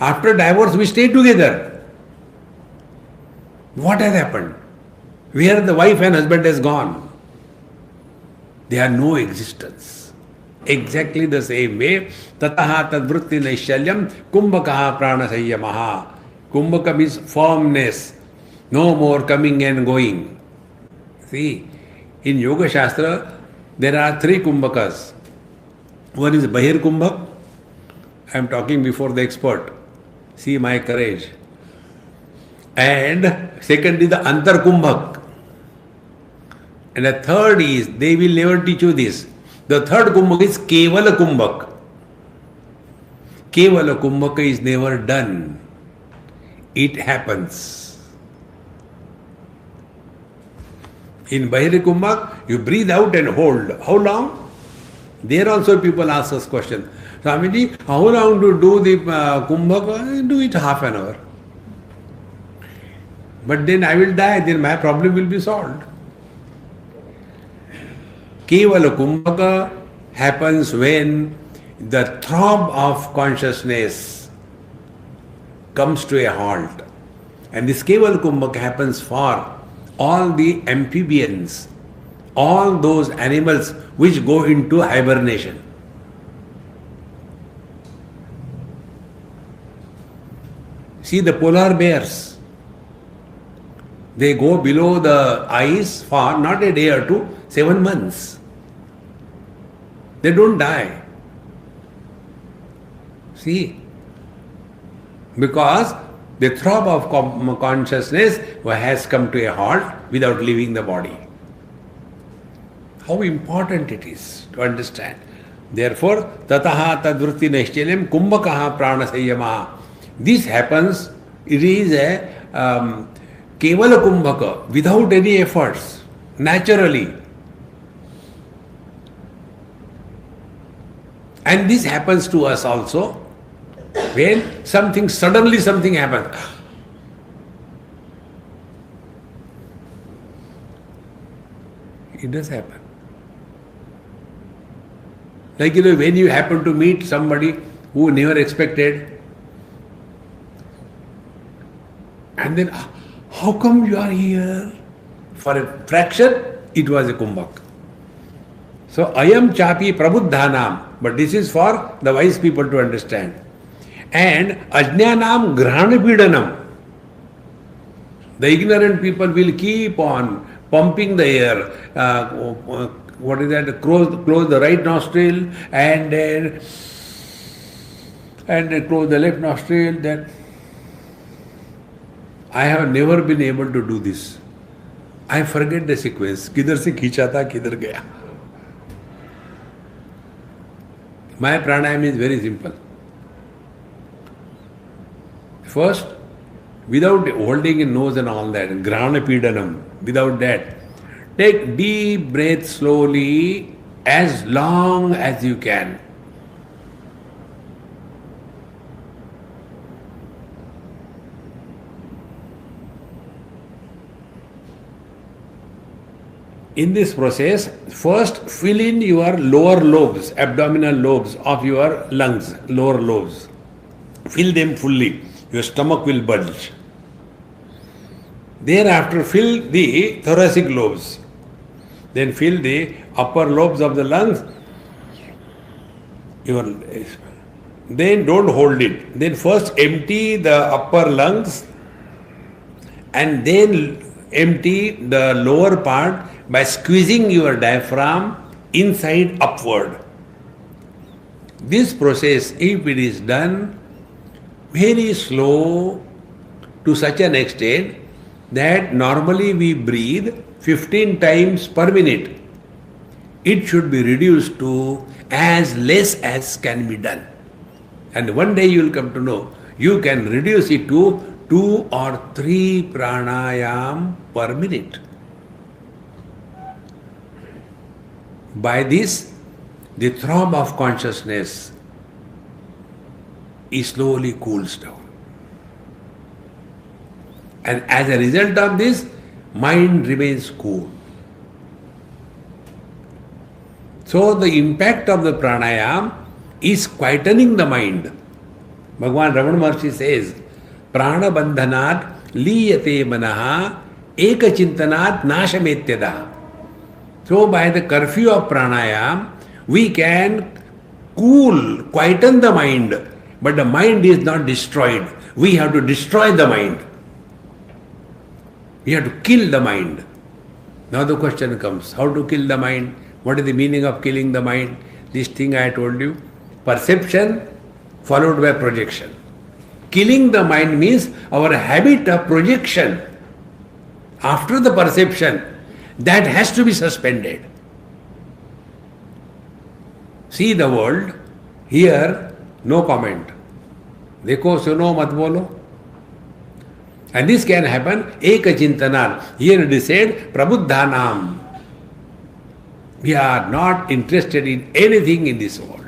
After divorce, we stay together. What has happened? Where the wife and husband has gone? They have no existence. Exactly the same way, tataha tadvritti naishalyam kumbhakaha prana sayyamaha. Kumbhaka means firmness, no more coming and going. See, in Yoga Shastra, there are three kumbhakas. One is Bahir Kumbhak. I am talking before the expert. See my courage. And second is the Antar Kumbhak. And the third is, they will never teach you this. The third Kumbhak is Kevala Kumbhak. Kevala Kumbhaka is never done. It happens. In Bahir Kumbhak, you breathe out and hold. How long? There also people ask us questions. Swamiji, how long to do the Kumbhak? Do it half an hour. But then I will die, then my problem will be solved. Kevala Kumbhaka happens when the throb of consciousness comes to a halt. And this Kevala Kumbhaka happens for all the amphibians, all those animals which go into hibernation. See the polar bears. They go below the ice for not a day or two, 7 months. They don't die. See, because the throb of consciousness has come to a halt without leaving the body. How important it is to understand. Therefore, tataha tadvritti naishchalyam kumbhakaha prana sayyamaha. This happens, it is a kevala kumbhaka, without any efforts, naturally. And this happens to us also when suddenly something happens. It does happen. Like, when you happen to meet somebody who never expected, and then, how come you are here? For a fraction, it was a kumbhak. So, ayam chapi prabuddhanam, but this is for the wise people to understand. And ajnanam grahanapidanam. The ignorant people will keep on pumping the air. What is that? Close the right nostril and then close the left nostril. Then I have never been able to do this. I forget the sequence. Kidhar se khicha tha, kidhar gaya. My pranayam is very simple. First, without holding in nose and all that, grahanapidanam, without that, take deep breath slowly as long as you can. In this process, first fill in your lower lobes, abdominal lobes of your lungs, lower lobes. Fill them fully. Your stomach will bulge. Thereafter, fill the thoracic lobes. Then fill the upper lobes of the lungs. Then don't hold it. Then first empty the upper lungs and then empty the lower part by squeezing your diaphragm inside upward. This process, if it is done very slow to such an extent that normally we breathe 15 times per minute, it should be reduced to as less as can be done. And one day you will come to know you can reduce it to 2 or 3 pranayam per minute. By this, the throb of consciousness slowly cools down. And as a result of this, mind remains cool. So the impact of the pranayam is quietening the mind. Bhagavan Raman Maharshi says, Prana bandhanat liyate manaha eka chintanat nashametyada. So by the curfew of pranayam, we can quieten the mind, but the mind is not destroyed. We have to destroy the mind. We have to kill the mind. Now the question comes, how to kill the mind? What is the meaning of killing the mind? This thing I told you, perception followed by projection. Killing the mind means our habit of projection after the perception, that has to be suspended. See the world, here no comment. Dekho suno mat bolo. And this can happen eka chintanat. Here it is said prabuddhanam. We are not interested in anything in this world.